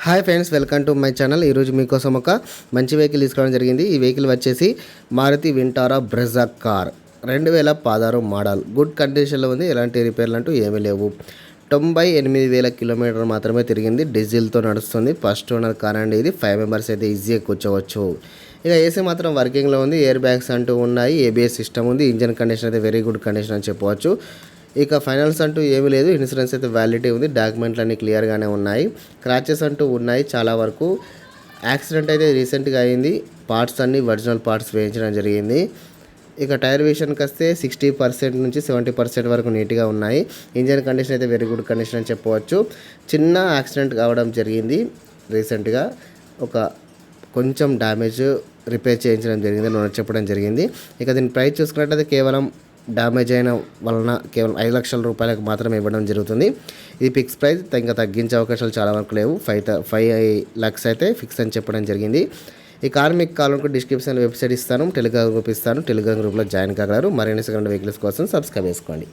Hi friends, welcome to my channel. ఈరోజు మీకోసం ఒక మంచి వెహికల్ తీసుకోవడం జరిగింది. ఈ వెహికల్ వచ్చేసి మారుతి వింటారా బ్రెజా కార్ 2016 మోడల్. గుడ్ కండిషన్లో ఉంది. ఎలాంటి రిపేర్లు అంటూ ఏమీ లేవు. 98,000 కిలోమీటర్ మాత్రమే తిరిగింది. డీజిల్తో నడుస్తుంది. ఫస్ట్ ఓనర్ కార్ అండి ఇది. 5 మెంబర్స్ అయితే ఈజీగా కూర్చోవచ్చు. ఇక ఏసీ మాత్రం వర్కింగ్లో ఉంది. ఎయిర్ బ్యాగ్స్ అంటూ ఉన్నాయి. ఏబిఎస్ సిస్టమ్ ఉంది. ఇంజన్ కండిషన్ అయితే వెరీ గుడ్ కండిషన్ అని చెప్పవచ్చు. ఇక ఫైనల్స్ అంటూ ఏమీ లేదు. ఇన్సూరెన్స్ అయితే వ్యాలిడిటీ ఉంది. డాక్యుమెంట్లు అన్నీ క్లియర్గానే ఉన్నాయి. క్రాచెస్ అంటూ ఉన్నాయి చాలా వరకు. యాక్సిడెంట్ అయితే రీసెంట్గా అయింది. పార్ట్స్ అన్నీ ఒరిజినల్ పార్ట్స్ వేయించడం జరిగింది. ఇక టైర్ విషయానికి వస్తే 60% నుంచి 70% వరకు నీట్గా ఉన్నాయి. ఇంజన్ కండిషన్ అయితే వెరీ గుడ్ కండిషన్ అని చెప్పవచ్చు. చిన్న యాక్సిడెంట్ కావడం జరిగింది రీసెంట్గా. ఒక కొంచెం డ్యామేజ్ రిపేర్ చేయించడం జరిగింది అని చెప్పడం జరిగింది. ఇక దీని ప్రైస్ చూసుకున్నట్లయితే కేవలం డ్యామేజ్ అయిన వలన కేవలం 5 లక్షల రూపాయలకు మాత్రమే ఇవ్వడం జరుగుతుంది. ఇది ఫిక్స్ ప్రైస్. ఇంకా తగ్గించే అవకాశాలు చాలా వరకు లేవు. 5 లక్షస్ అయితే ఫిక్స్ అని చెప్పడం జరిగింది. ఈ కార్ మీకు కావాలనుకుంటే డిస్క్రిప్షన్లో వెబ్సైట్ ఇస్తాను, టెలిగ్రామ్ గ్రూప్ ఇస్తాను. టెలిగ్రామ్ గ్రూప్లో జాయిన్ కాగలరు. మరిన్ని సెకండ్ వెహికల్స్ కోసం సబ్స్క్రైబ్ చేసుకోండి.